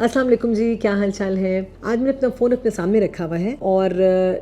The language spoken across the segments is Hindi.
अस्सलाम वालेकुम जी, क्या हाल चाल है। आज मैंने अपना फ़ोन अपने सामने रखा हुआ है और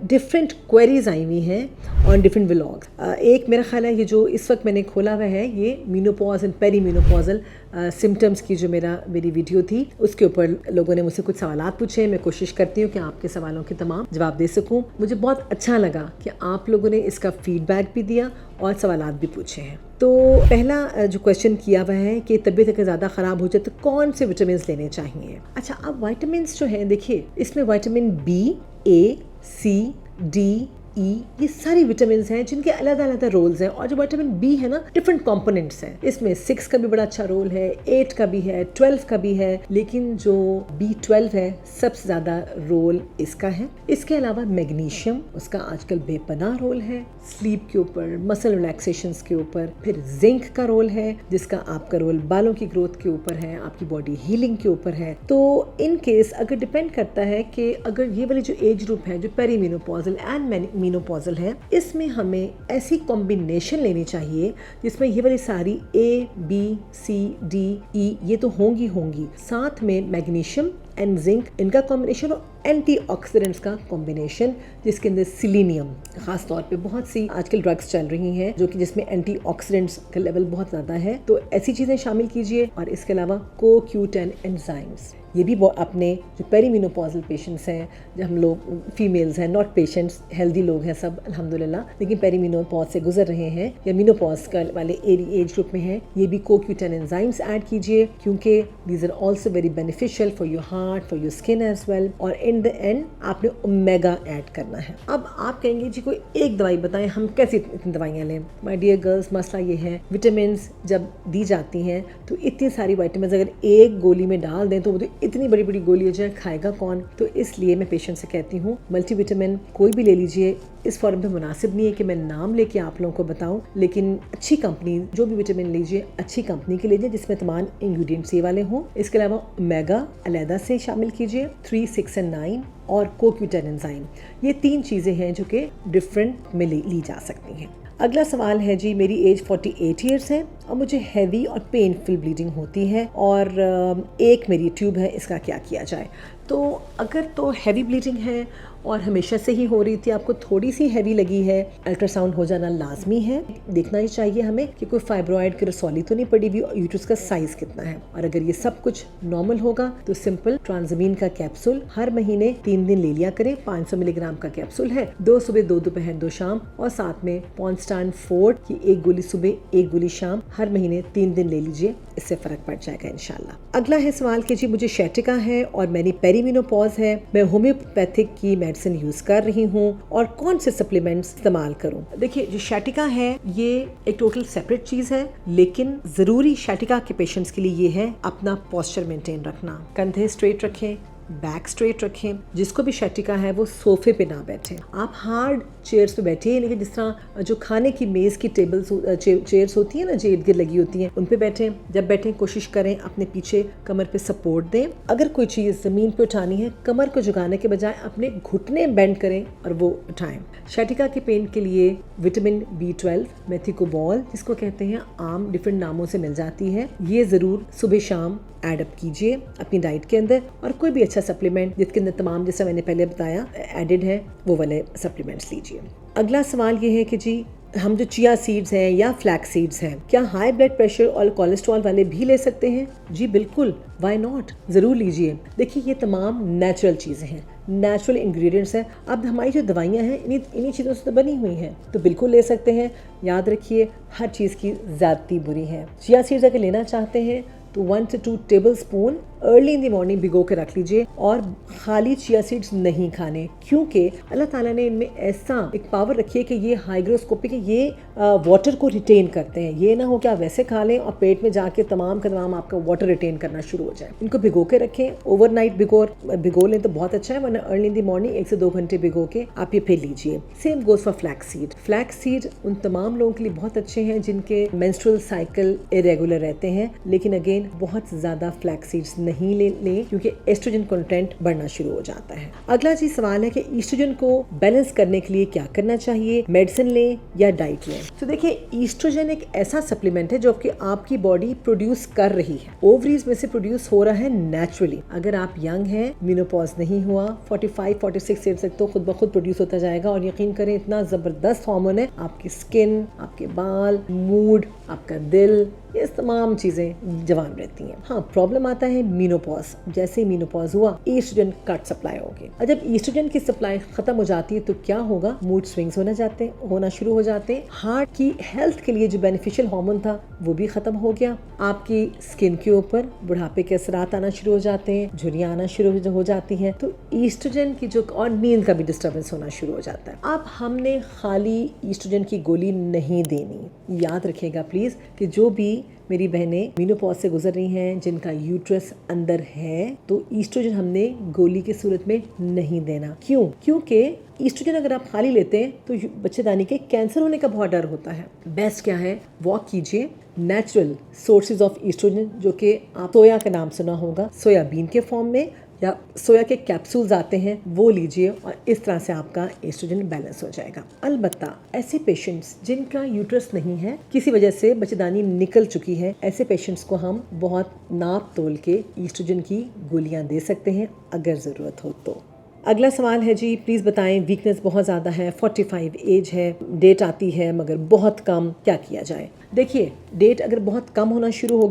डिफरेंट क्वेरीज आई हुई हैं और डिफरेंट व्लॉग्स। एक मेरा ख्याल है ये जो इस वक्त मैंने खोला हुआ है ये menopause and perimenopausal symptoms की जो मेरी वीडियो थी उसके ऊपर लोगों ने मुझसे कुछ सवालात पूछे। मैं कोशिश करती हूँ कि आपके सवालों के तमाम जवाब दे सकूँ। मुझे बहुत अच्छा लगा कि आप लोगों ने इसका फीडबैक भी दिया और सवालात भी पूछे हैं। तो पहला जो क्वेश्चन किया हुआ है कि तबीयत अगर ज़्यादा ख़राब हो जाए तो कौन से विटामिन लेने चाहिए। अच्छा, अब विटामिन जो हैं देखिए, इसमें विटामिन बी, ए, सी, डी, ई, ये सारी विटामिन हैं जिनके अलग अलग रोल्स हैं। और जो विटामिन बी है ना, डिफरेंट कंपोनेंट्स हैं। इसमें 6 का भी बड़ा अच्छा रोल है, 8 का भी है, 12 का भी है, लेकिन जो B12 है सबसे ज़्यादा रोल इसका है। इसके अलावा मैग्नीशियम, उसका आजकल बेपनाह रोल है स्लीप के ऊपर, मसल रिलैक्सेशंस के ऊपर। फिर जिंक का रोल है जिसका आपका रोल बालों की ग्रोथ के ऊपर है, आपकी बॉडी हीलिंग के ऊपर है। तो इन केस अगर डिपेंड करता है कि अगर ये वाली जो एज ग्रुप है जो पेरीमेनोपॉजल एंड मीनोपॉजल है, इसमें हमें ऐसी कॉम्बिनेशन लेनी चाहिए जिसमें ये वाली सारी A, B, C, D, E ये तो होंगी, साथ में मैग्नीशियम एंड जिंक इनका कॉम्बिनेशन और एंटीऑक्सीडेंट्स का कॉम्बिनेशन जिसके अंदर सिलीनियम, खास तौर पे बहुत सी आजकल ड्रग्स चल रही हैं जो कि जिसमें एंटीऑक्सीडेंट्स का लेवल बहुत ज़्यादा है, तो ऐसी चीज़ें शामिल कीजिए। और इसके अलावा CoQ10 एंजाइम्स, ये भी अपने जो पेरीमेनोपॉजल पेशेंट्स हैं, जो हम लोग फीमेल्स हैं, नॉट पेशेंट्स, हेल्दी लोग हैं सब अल्हम्दुलिल्लाह, लेकिन पेरीमेनोपॉज से गुजर रहे हैं या मेनोपॉज वाले एज ग्रुप में हैं, ये भी CoQ10 एंजाइम्स ऐड कीजिए क्योंकि these are also very beneficial for your heart, for your skin as well. और इन द एंड आपने ओमेगा ऐड करना है। अब आप कहेंगे जी कोई एक दवाई बताएं, हम कैसे इतनी दवाइयाँ लें। माय डियर गर्ल्स, मसला ये है विटामिन जब दी जाती हैं तो इतनी सारी विटामिन अगर एक गोली में डाल दें तो वो तो इतनी बड़ी बड़ी गोली हो जाए, खाएगा कौन। तो इसलिए मैं पेशेंट से कहती हूँ मल्टीविटामिन कोई भी ले लीजिए। इस फॉर्म पे मुनासिब नहीं है कि मैं नाम लेके आप लोगों को बताऊं, लेकिन अच्छी कंपनी जो भी विटामिन लीजिए अच्छी कंपनी के लीजिए जिसमें तमाम इंग्रेडिएंट्स ये वाले हों। इसके अलावा ओमेगा अलहदा से शामिल कीजिए, 3, 6 और 9 और CoQ10 एंजाइम, ये 3 चीज़ें हैं जो कि डिफरेंट में ली जा सकती हैं। अगला सवाल है जी, मेरी एज 48 ईयर्स है और मुझे हैवी और पेनफुल ब्लीडिंग होती है और एक मेरी ट्यूब है, इसका क्या किया जाए। तो अगर तो हैवी ब्लीडिंग है और हमेशा से ही हो रही थी, आपको थोड़ी सी हैवी लगी है, अल्ट्रासाउंड हो जाना लाजमी है। देखना ही चाहिए हमें कि कोई फाइब्रॉइड की रसौली तो नहीं पड़ी हुई और यूट्रस का साइज कितना है। और अगर ये सब कुछ नॉर्मल होगा तो सिंपल ट्रांसमीन का कैप्सूल हर महीने 3 दिन ले लिया करें। 500 मिलीग्राम का कैप्सूल है, 2 सुबह 2 दोपहर 2 शाम, और साथ में पॉन्स्टान 4 की 1 गोली सुबह 1 गोली शाम, हर महीने 3 दिन ले लीजिए, इससे फर्क पड़ जाएगा इंशाल्लाह। अगला है सवाल कि जी मुझे शैटिका है और मेरी पेरीमेनोपॉज है, मैं होम्योपैथिक की मेडिसिन यूज कर रही हूँ और कौन से सप्लीमेंट्स इस्तेमाल करूँ। देखिए, जो शैटिका है ये एक टोटल सेपरेट चीज है, लेकिन जरूरी शैटिका के पेशेंट्स के लिए ये है अपना पोस्चर मेंटेन रखना, कंधे स्ट्रेट रखें, बैक स्ट्रेट रखें। जिसको भी शैटिका है वो सोफे पे ना बैठे, आप हार्ड चेयर्स पे बैठिए, लेकिन जिस तरह जो खाने की मेज की टेबल्स चेयर्स होती है ना जो इर्द गिर्द लगी होती हैं, उन पे बैठें। जब बैठें कोशिश करें अपने पीछे कमर पे सपोर्ट दें। अगर कोई चीज़ ज़मीन पे उठानी है, कमर को झुकाने के बजाय अपने घुटने बेंड करें और वो उठाएं। शैटिका के पेन के लिए विटामिन B12, मेथिकोबॉल जिसको कहते हैं, आम डिफरेंट नामों से मिल जाती है, ये ज़रूर सुबह शाम ऐड अप कीजिए अपनी डाइट के अंदर। और कोई भी अच्छा सप्लीमेंट जिसके अंदर तमाम, जैसा मैंने पहले बताया, एडेड है, वो वाले सप्लीमेंट्स लीजिए। अगला सवाल ये है कि जी हम जो चिया सीड्स हैं या फ्लैक्स सीड्स हैं, क्या हाई ब्लड प्रेशर और कोलेस्ट्रॉल वाले भी ले सकते हैं? जी बिल्कुल, व्हाई नॉट, ज़रूर लीजिए। देखिए, ये तमाम नेचुरल चीज़ें हैं, नेचुरल इंग्रेडिएंट्स हैं। अब हमारी जो दवाइयाँ हैं इन्हीं चीज़ों से तो बनी हुई हैं, तो बिल्कुल ले सकते हैं। याद रखिए, हर चीज़ की ज़्यादती बुरी है। चिया सीड्स अगर लेना चाहते हैं तो 1 से 2 table spoon early in the morning भिगो के रख लीजिए। और खाली चिया सीड्स नहीं खाने, क्योंकि अल्लाह ताला ने इनमें ऐसा एक पावर रखी है कि ये हाइग्रोस्कोपिक है, ये वाटर को रिटेन करते हैं। ये ना हो कि आप वैसे खा लें और पेट में जाके तमाम का तमाम आपका वाटर रिटेन करना शुरू हो जाए। इनको भिगो के रखें, ओवरनाइट भिगो लें तो बहुत अच्छा है, वरना अर्ली इन द मॉर्निंग 1 से 2 घंटे भिगो के आप ये फिर लीजिए। Same goes for flax seed. Flax seed उन तमाम लोगों के लिए बहुत अच्छे हैं जिनके मेंस्ट्रुअल साइकिल इरेगुलर रहते हैं, लेकिन अगेन अगेन बहुत ज़्यादा फ्लैक्स सीड्स नहीं लें क्योंकि एस्ट्रोजन कंटेंट बढ़ना शुरू हो जाता है। अगला जी सवाल है कि ईस्ट्रोजन को बैलेंस करने के लिए क्या करना चाहिए, मेडिसिन लें या डाइट लें? तो देखिए, ईस्ट्रोजन एक ऐसा सप्लीमेंट है जो आपकी बॉडी प्रोड्यूस कर रही है, ओवरीज में से प्रोड्यूस हो रहा है नेचुरली। अगर आप यंग हैं, मेनोपॉज नहीं हुआ, 45-46 ईयर तक तो खुद ब खुद प्रोड्यूस होता जाएगा और यकीन करें इतना जबरदस्त हार्मोन है, आपकी स्किन, आपके बाल, मूड, आपका दिल, ये तमाम चीजें जवान रहती हैं। हाँ, प्रॉब्लम आता है मेनोपॉज। जैसे ही मेनोपॉज हुआ, ईस्ट्रोजन कट सप्लाई होगी और जब ईस्ट्रोजन की सप्लाई खत्म हो जाती है तो क्या होगा, मूड स्विंग्स होना शुरू हो जाते हैं। हार्ट की हेल्थ के लिए जो बेनिफिशियल हार्मोन था वो भी खत्म हो गया। आपकी स्किन के ऊपर बुढ़ापे के असरात आना शुरू हो जाते हैं, झुर्रियां आना शुरू हो जाती हैं। तो ईस्ट्रोजन की जो और नींद का भी डिस्टर्बेंस होना शुरू हो जाता है। अब हमने खाली ईस्ट्रोजन की गोली नहीं देनी। याद रखिएगा प्लीज कि जो भी मेरी बहनें मेनोपॉज से गुजर रही हैं, जिनका यूट्रस अंदर है, तो ईस्ट्रोजन हमने गोली की सूरत में नहीं देना। क्यों? क्योंकि ईस्ट्रोजन अगर आप खाली लेते हैं तो बच्चेदानी के कैंसर होने का बहुत डर होता है। बेस्ट क्या है, वॉक कीजिए नेचुरल सोर्सेज ऑफ ईस्ट्रोजन, जो कि आप सोया का नाम सुना होगा, सोयाबीन के फॉर्म में या सोया के कैप्सूल्स आते हैं, वो लीजिए और इस तरह से आपका एस्ट्रोजन बैलेंस हो जाएगा। अलबत्ता ऐसे पेशेंट्स जिनका यूट्रस नहीं है, किसी वजह से बच्चेदानी निकल चुकी है, ऐसे पेशेंट्स को हम बहुत नाप तोल के एस्ट्रोजन की गोलियां दे सकते हैं अगर ज़रूरत हो तो। अगला सवाल है जी, प्लीज़ बताएं, वीकनेस बहुत ज़्यादा है, 45 एज है, डेट आती है मगर बहुत कम, क्या किया जाए? देखिए, डेट अगर बहुत कम होना शुरू हो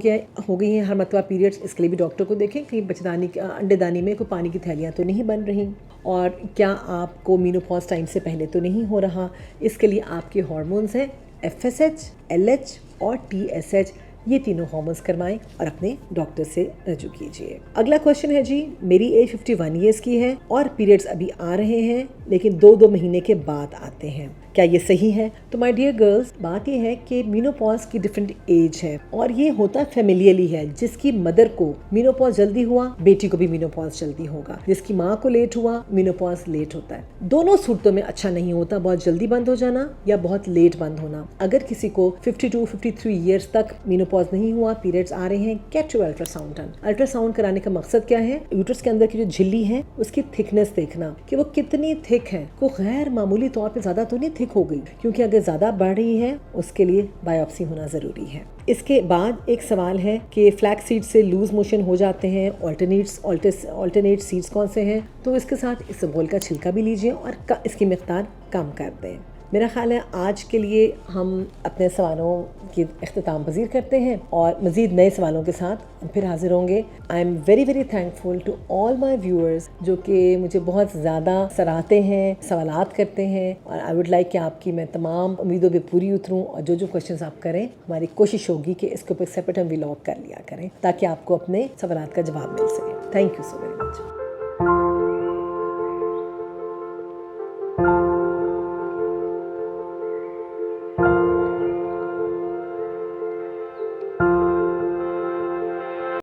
गई है हर मरतबा पीरियड्स, इसके लिए भी डॉक्टर को देखें कहीं बच्चेदानी अंडेदानी में कोई पानी की थैलियाँ तो नहीं बन रही और क्या आपको मेनोपॉज टाइम से पहले तो नहीं हो रहा। इसके लिए आपके हार्मोन्स हैं FSH, LH और TSH, ये तीनों हार्मोन्स करवाएं और अपने डॉक्टर से रजू कीजिए। अगला क्वेश्चन है जी, मेरी एज 51 ईयर्स की है और पीरियड्स अभी आ रहे हैं लेकिन 2 महीने के बाद आते हैं, क्या ये सही है? तो माय डियर गर्ल्स, बात ये है कि मेनोपॉज की डिफरेंट एज है और ये होता फैमिलियली है। जिसकी मदर को मेनोपॉज जल्दी हुआ, बेटी को भी मेनोपॉज जल्दी होगा। जिसकी माँ को लेट हुआ, मेनोपॉज लेट होता है। दोनों सूरतों में अच्छा नहीं होता, बहुत जल्दी बंद हो जाना या बहुत लेट बंद होना। अगर किसी को 52-53 ईयर्स तक मेनोपॉज नहीं हुआ, पीरियड्स आ रहे हैं, get to ultrasound done. Ultrasound कराने का मकसद क्या है? यूट्रस के अंदर की जो झिल्ली है उसकी थिकनेस देखना कि वो कितनी थिक है। को गैर मामूली तौर पे ज्यादा तो नहीं थिक हो गई, क्योंकि अगर ज्यादा बढ़ रही है उसके लिए बायोप्सी होना जरूरी है। इसके बाद एक सवाल है कि फ्लैक्स सीड से लूज मोशन हो जाते हैं, ऑल्टरनेट सीड्स कौन से हैं? तो इसके साथ इसबगोल का छिलका भी लीजिए और इसकी मिकदार कम कर दें। मेरा ख्याल है आज के लिए हम अपने सवालों की इख्तिताम पजीर करते हैं और मज़ीद नए सवालों के साथ फिर हाजिर होंगे। I am very very thankful to all my viewers जो कि मुझे बहुत ज़्यादा सराहते हैं, सवालात करते हैं और आई वुड लाइक कि आपकी मैं तमाम उम्मीदों पे पूरी उतरूँ और जो क्वेश्चंस आप करें, हमारी कोशिश होगी कि इसके ऊपर सेपरेट हम व्लॉग कर लिया करें ताकि आपको अपने सवालात का जवाब मिल सके। Thank you so very much.